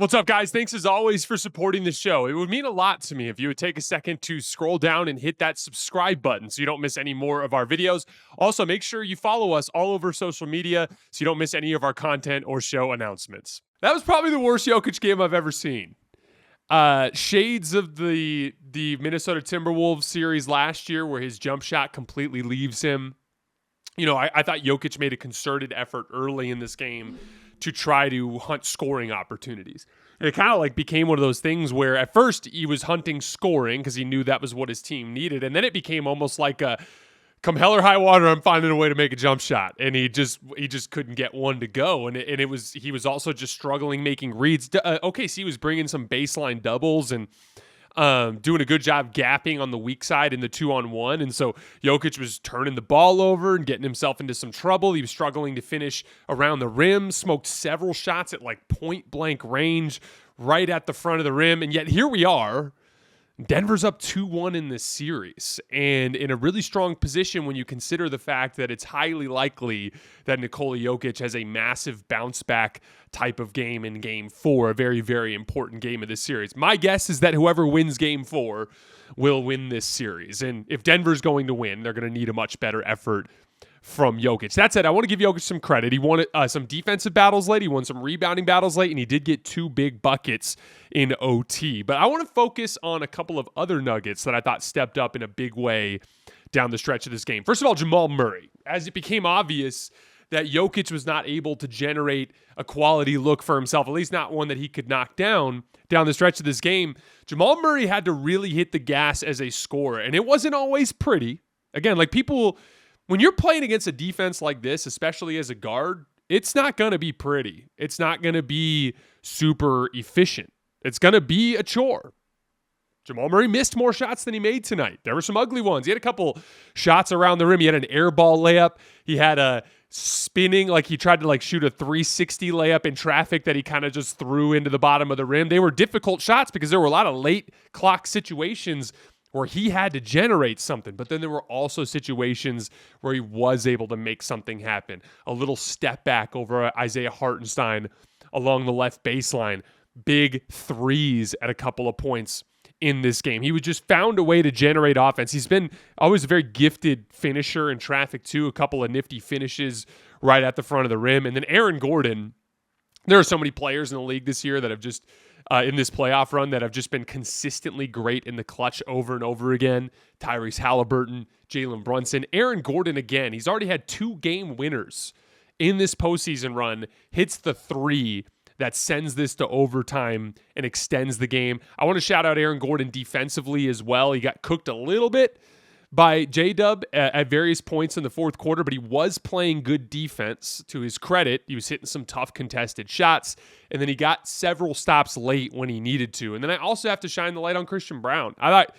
What's up, guys? Thanks as always for supporting the show. It would mean a lot to me if you would take a second to scroll down and hit that subscribe button so you don't miss any more of our videos. Also, make sure you follow us all over social media so you don't miss any of our content or show announcements. That was probably the worst Jokic game I've ever seen. Shades of the Minnesota Timberwolves series last year where his jump shot completely leaves him. You know, I thought Jokic made a concerted effort early in this game to try to hunt scoring opportunities. And it kind of like became one of those things where at first he was hunting scoring because he knew that was what his team needed. And then it became almost like a come hell or high water, I'm finding a way to make a jump shot. And he just couldn't get one to go. And he was also just struggling making reads. OKC was bringing some baseline doubles and doing a good job gapping on the weak side in the 2-on-1. And so Jokic was turning the ball over and getting himself into some trouble. He was struggling to finish around the rim, smoked several shots at like point blank range right at the front of the rim. And yet here we are. Denver's up 2-1 in this series and in a really strong position when you consider the fact that it's highly likely that Nikola Jokic has a massive bounce back type of game in Game 4, a very, very important game of this series. My guess is that whoever wins Game 4 will win this series. And if Denver's going to win, they're going to need a much better effort from Jokic. That said, I want to give Jokic some credit. He won some defensive battles late. He won some rebounding battles late, and he did get 2 big buckets in OT. But I want to focus on a couple of other nuggets that I thought stepped up in a big way down the stretch of this game. First of all, Jamal Murray. As it became obvious that Jokic was not able to generate a quality look for himself, at least not one that he could knock down the stretch of this game, Jamal Murray had to really hit the gas as a scorer. And it wasn't always pretty. Again, like people... When you're playing against a defense like this, especially as a guard, it's not going to be pretty. It's not going to be super efficient. It's going to be a chore. Jamal Murray missed more shots than he made tonight. There were some ugly ones. He had a couple shots around the rim. He had an air ball layup. He had a spinning, like he tried to like shoot a 360 layup in traffic that he kind of just threw into the bottom of the rim. They were difficult shots because there were a lot of late clock situations where he had to generate something, but then there were also situations where he was able to make something happen. A little step back over Isaiah Hartenstein along the left baseline. Big threes at a couple of points in this game. He would just found a way to generate offense. He's been always a very gifted finisher in traffic too. A couple of nifty finishes right at the front of the rim. And then Aaron Gordon. There are so many players in the league this year that have just in this playoff run that have just been consistently great in the clutch over and over again. Tyrese Halliburton, Jalen Brunson, Aaron Gordon again. He's already had 2 game winners in this postseason run. Hits the 3 that sends this to overtime and extends the game. I want to shout out Aaron Gordon defensively as well. He got cooked a little bit by JDub at various points in the fourth quarter, but he was playing good defense to his credit. He was hitting some tough contested shots, and then he got several stops late when he needed to. And then I also have to shine the light on Christian Braun. I thought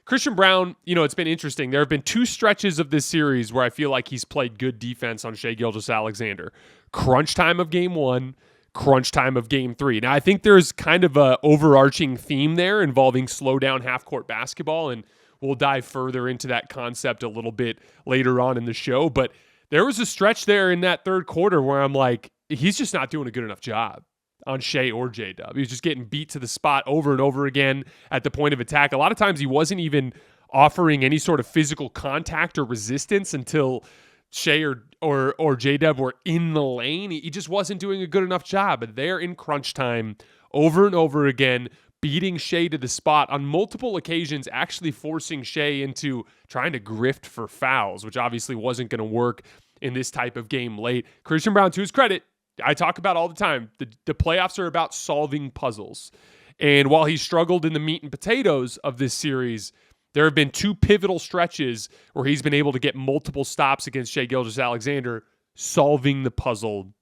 Christian Braun, you know, it's been interesting. There have been 2 stretches of this series where I feel like he's played good defense on Shai Gilgeous-Alexander. Crunch time of Game 1, crunch time of Game 3. Now, I think there's kind of a overarching theme there involving slow down half-court basketball, and we'll dive further into that concept a little bit later on in the show. But there was a stretch there in that third quarter where I'm like, he's just not doing a good enough job on Shai or JDub. He was just getting beat to the spot over and over again at the point of attack. A lot of times he wasn't even offering any sort of physical contact or resistance until Shai or JDub were in the lane. He just wasn't doing a good enough job. And there in crunch time, over and over again, beating Shai to the spot on multiple occasions, actually forcing Shai into trying to grift for fouls, which obviously wasn't going to work in this type of game late. Christian Braun, to his credit, I talk about all the time, the playoffs are about solving puzzles. And while he struggled in the meat and potatoes of this series, there have been 2 pivotal stretches where he's been able to get multiple stops against Shai Gilgeous-Alexander, solving the puzzle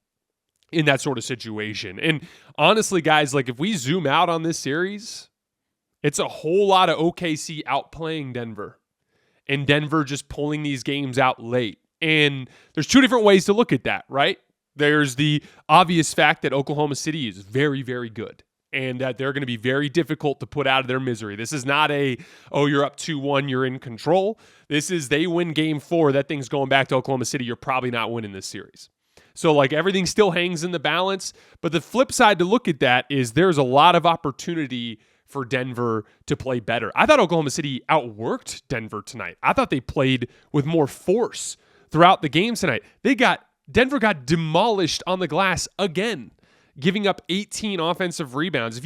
in that sort of situation. And honestly, guys, like if we zoom out on this series, it's a whole lot of OKC outplaying Denver and Denver just pulling these games out late. And there's 2 different ways to look at that, right? There's the obvious fact that Oklahoma City is very, very good and that they're going to be very difficult to put out of their misery. This is not you're up 2-1, you're in control. This is they win Game 4, that thing's going back to Oklahoma City. You're probably not winning this series. So like everything still hangs in the balance. But the flip side to look at that is there's a lot of opportunity for Denver to play better. I thought Oklahoma City outworked Denver tonight. I thought they played with more force throughout the game tonight. Denver got demolished on the glass again, giving up 18 offensive rebounds.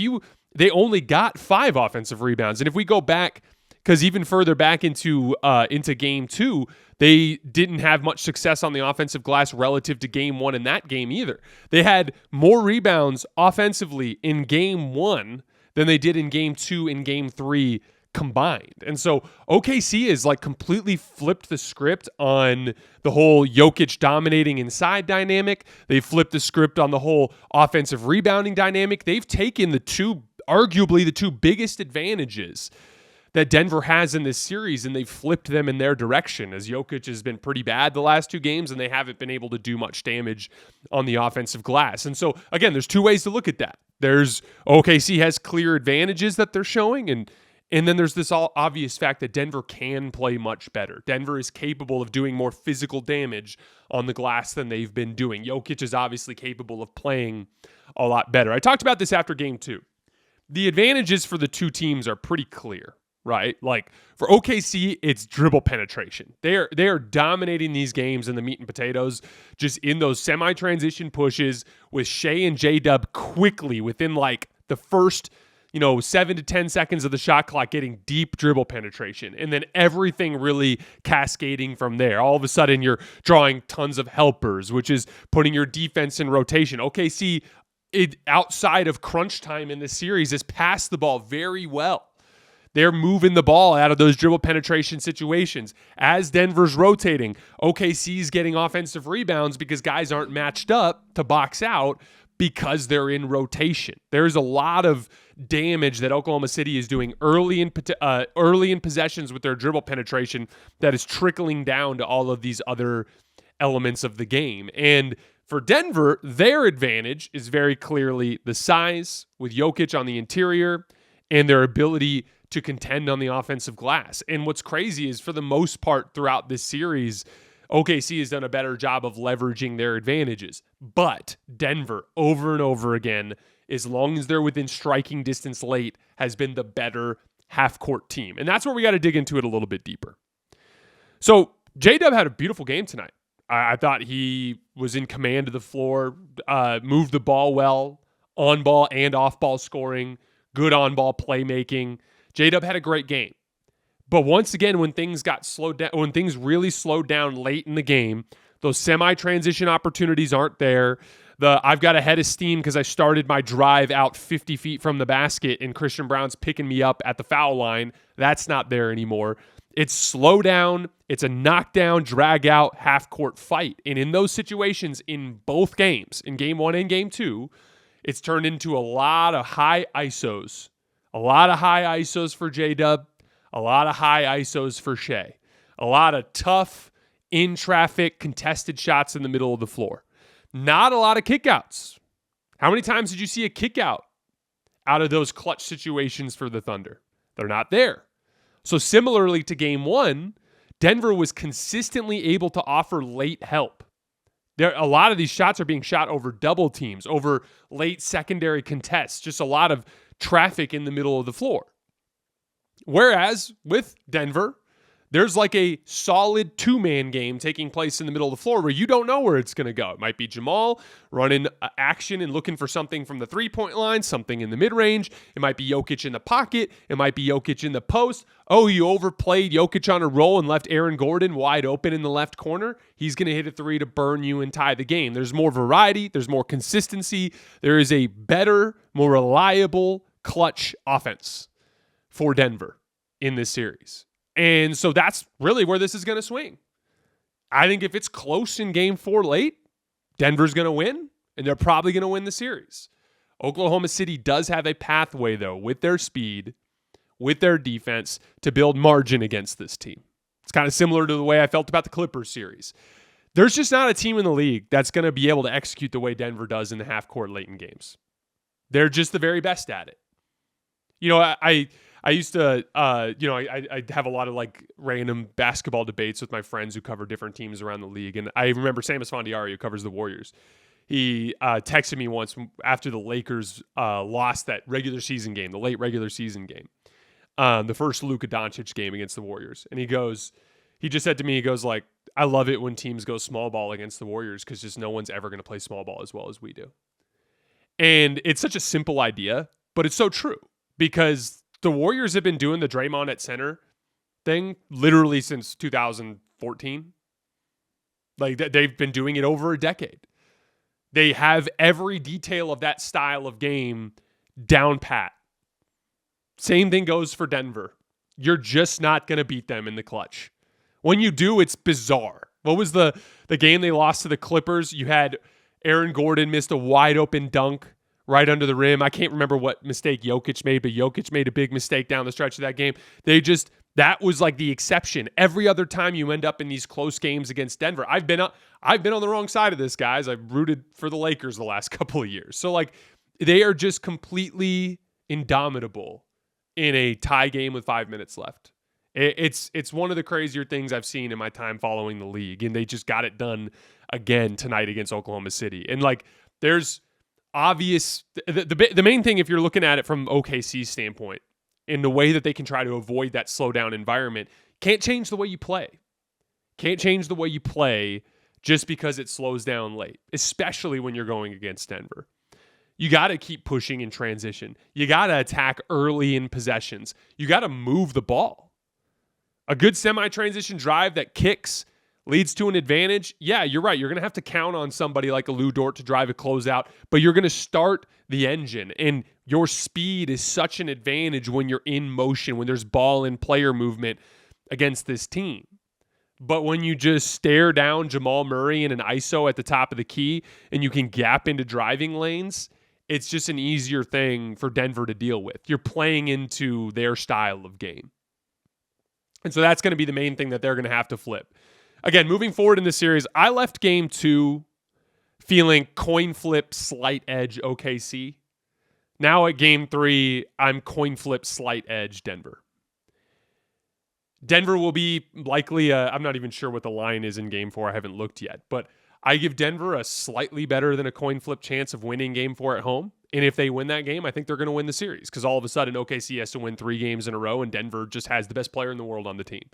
They only got 5 offensive rebounds. And if we go back, because even further back into game 2, they didn't have much success on the offensive glass relative to game 1 in that game either. They had more rebounds offensively in game 1 than they did in game 2 and game 3 combined. And so OKC has like completely flipped the script on the whole Jokic dominating inside dynamic. They flipped the script on the whole offensive rebounding dynamic. They've taken arguably the two biggest advantages that Denver has in this series, and they've flipped them in their direction, as Jokic has been pretty bad the last 2 games, and they haven't been able to do much damage on the offensive glass. And so, again, there's 2 ways to look at that. There's OKC has clear advantages that they're showing, and then there's this all obvious fact that Denver can play much better. Denver is capable of doing more physical damage on the glass than they've been doing. Jokic is obviously capable of playing a lot better. I talked about this after game 2. The advantages for the 2 teams are pretty clear, right? Like for OKC, it's dribble penetration. They are dominating these games in the meat and potatoes, just in those semi-transition pushes with Shai and JDub quickly within like the first 7 to 10 seconds of the shot clock, getting deep dribble penetration, and then everything really cascading from there. All of a sudden, you're drawing tons of helpers, which is putting your defense in rotation. OKC, outside of crunch time in this series, has passed the ball very well. They're moving the ball out of those dribble penetration situations. As Denver's rotating, OKC's getting offensive rebounds because guys aren't matched up to box out because they're in rotation. There's a lot of damage that Oklahoma City is doing early in possessions with their dribble penetration that is trickling down to all of these other elements of the game. And for Denver, their advantage is very clearly the size with Jokic on the interior and their ability to contend on the offensive glass. And what's crazy is for the most part throughout this series, OKC has done a better job of leveraging their advantages. But Denver, over and over again, as long as they're within striking distance late, has been the better half-court team. And that's where we got to dig into it a little bit deeper. So JDub had a beautiful game tonight. I thought he was in command of the floor, moved the ball well, on-ball and off-ball scoring, good on-ball playmaking. JDub had a great game. But once again, when things really slowed down late in the game, those semi-transition opportunities aren't there. I've got a head of steam because I started my drive out 50 feet from the basket and Christian Braun's picking me up at the foul line. That's not there anymore. It's slow down. It's a knockdown, drag out, half-court fight. And in those situations, in both games, in game 1 and game 2, it's turned into a lot of high ISOs. A lot of high ISOs for JDub. A lot of high ISOs for Shai. A lot of tough, in-traffic, contested shots in the middle of the floor. Not a lot of kickouts. How many times did you see a kickout out of those clutch situations for the Thunder? They're not there. So similarly to game 1, Denver was consistently able to offer late help. A lot of these shots are being shot over double teams, over late secondary contests, just a lot of traffic in the middle of the floor. Whereas with Denver, there's like a solid 2-man game taking place in the middle of the floor where you don't know where it's going to go. It might be Jamal running action and looking for something from the 3-point line, something in the mid-range. It might be Jokic in the pocket. It might be Jokic in the post. Oh, you overplayed Jokic on a roll and left Aaron Gordon wide open in the left corner. He's going to hit a 3 to burn you and tie the game. There's more variety. There's more consistency. There is a better, more reliable clutch offense for Denver in this series. And so that's really where this is going to swing. I think if it's close in game 4 late, Denver's going to win, and they're probably going to win the series. Oklahoma City does have a pathway, though, with their speed, with their defense, to build margin against this team. It's kind of similar to the way I felt about the Clippers series. There's just not a team in the league that's going to be able to execute the way Denver does in the half-court late in games. They're just the very best at it. You know, I I used to, I have a lot of like random basketball debates with my friends who cover different teams around the league. And I remember Sam Esfandiari, who covers the Warriors. He texted me once after the Lakers lost that regular season game, the late regular season game, the first Luka Doncic game against the Warriors. And he just said to me, he goes like, I love it when teams go small ball against the Warriors because just no one's ever going to play small ball as well as we do. And it's such a simple idea, but it's so true because the Warriors have been doing the Draymond at center thing literally since 2014. Like they've been doing it over a decade. They have every detail of that style of game down pat. Same thing goes for Denver. You're just not going to beat them in the clutch. When you do, it's bizarre. What was the game they lost to the Clippers? You had Aaron Gordon missed a wide open dunk right under the rim. I can't remember what mistake Jokic made, but Jokic made a big mistake down the stretch of that game. That was like the exception. Every other time you end up in these close games against Denver, I've been on the wrong side of this, guys. I've rooted for the Lakers the last couple of years. So like they are just completely indomitable in a tie game with 5 minutes left. It's one of the crazier things I've seen in my time following the league, and they just got it done again tonight against Oklahoma City. And like there's obvious the main thing if you're looking at it from OKC's standpoint, in the way that they can try to avoid that slow down environment, can't change the way you play. Can't change the way you play just because it slows down late, especially when you're going against Denver. You got to keep pushing in transition. You got to attack early in possessions. You got to move the ball. A good semi-transition drive that kicks leads to an advantage. Yeah, you're right. You're going to have to count on somebody like a Lou Dort to drive a closeout, but you're going to start the engine. And your speed is such an advantage when you're in motion, when there's ball and player movement against this team. But when you just stare down Jamal Murray in an ISO at the top of the key and you can gap into driving lanes, it's just an easier thing for Denver to deal with. You're playing into their style of game. And so that's going to be the main thing that they're going to have to flip. Again, moving forward in this series, I left game 2 feeling coin flip, slight edge OKC. Now at game 3, I'm coin flip, slight edge Denver. Denver will be likely, I'm not even sure what the line is in game 4. I haven't looked yet. But I give Denver a slightly better than a coin flip chance of winning game 4 at home. And if they win that game, I think they're going to win the series because all of a sudden OKC has to win 3 games in a row and Denver just has the best player in the world on the team.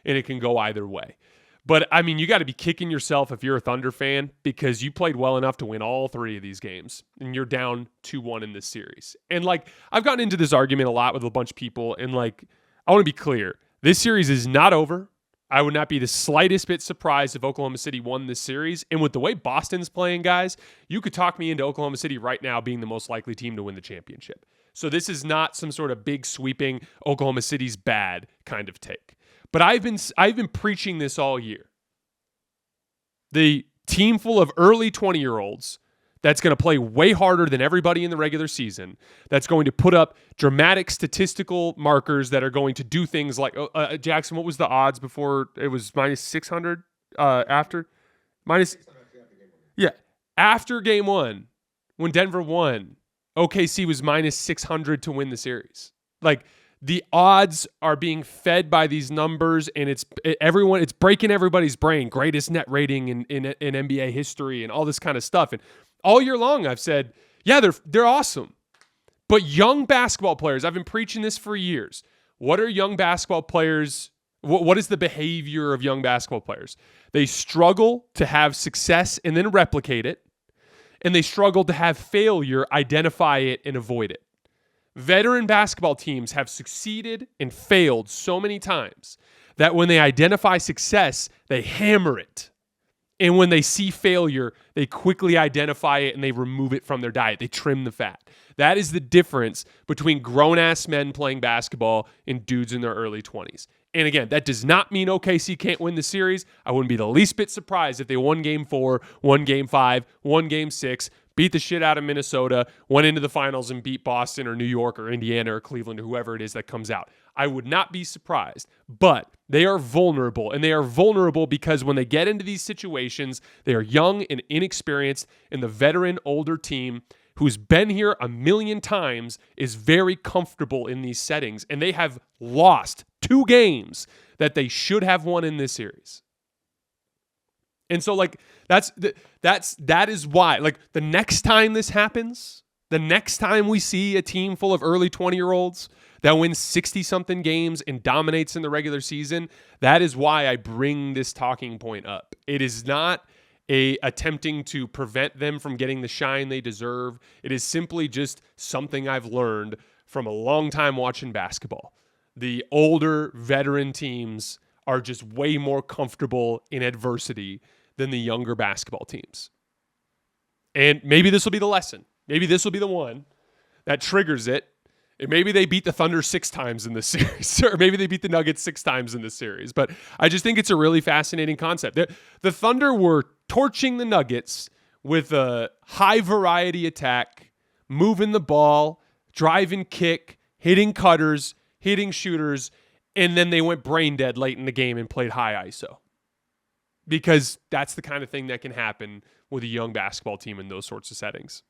And it can go either way. But, I mean, you got to be kicking yourself if you're a Thunder fan because you played well enough to win all 3 of these games, and you're down 2-1 in this series. And, like, I've gotten into this argument a lot with a bunch of people, and, like, I want to be clear. This series is not over. I would not be the slightest bit surprised if Oklahoma City won this series. And with the way Boston's playing, guys, you could talk me into Oklahoma City right now being the most likely team to win the championship. So this is not some sort of big sweeping Oklahoma City's bad kind of take. But I've been preaching this all year. The team full of early 20-year-olds that's going to play way harder than everybody in the regular season, that's going to put up dramatic statistical markers that are going to do things like, Jackson, what was the odds before it was minus 600 after? Minus, yeah, after game 1, when Denver won, OKC was minus 600 to win the series. Like, the odds are being fed by these numbers, and it's breaking everybody's brain. Greatest net rating in NBA history, and all this kind of stuff. And all year long, I've said, yeah, they're awesome. But young basketball players, I've been preaching this for years. What are young basketball players? What is the behavior of young basketball players? They struggle to have success and then replicate it, and they struggle to have failure, identify it, and avoid it. Veteran basketball teams have succeeded and failed so many times that when they identify success, they hammer it. And when they see failure, they quickly identify it and they remove it from their diet. They trim the fat. That is the difference between grown-ass men playing basketball and dudes in their early 20s. And again, that does not mean OKC can't win the series. I wouldn't be the least bit surprised if they won game 4, won game 5, won game 6, beat the shit out of Minnesota, went into the finals and beat Boston or New York or Indiana or Cleveland or whoever it is that comes out. I would not be surprised, but they are vulnerable, and they are vulnerable because when they get into these situations, they are young and inexperienced, and the veteran older team who's been here a million times, is very comfortable in these settings, and they have lost 2 games that they should have won in this series. And so, like, that is why, like, the next time this happens, the next time we see a team full of early 20-year-olds that wins 60-something games and dominates in the regular season, that is why I bring this talking point up. It is not attempting to prevent them from getting the shine they deserve. It is simply just something I've learned from a long time watching basketball. The older veteran teams are just way more comfortable in adversity than the younger basketball teams. And maybe this will be the lesson. Maybe this will be the one that triggers it. And maybe they beat the Thunder 6 times in this series, or maybe they beat the Nuggets 6 times in this series. But I just think it's a really fascinating concept. The Thunder were torching the Nuggets with a high variety attack, moving the ball, drive and kick, hitting cutters, hitting shooters, and then they went brain dead late in the game and played high ISO. Because that's the kind of thing that can happen with a young basketball team in those sorts of settings.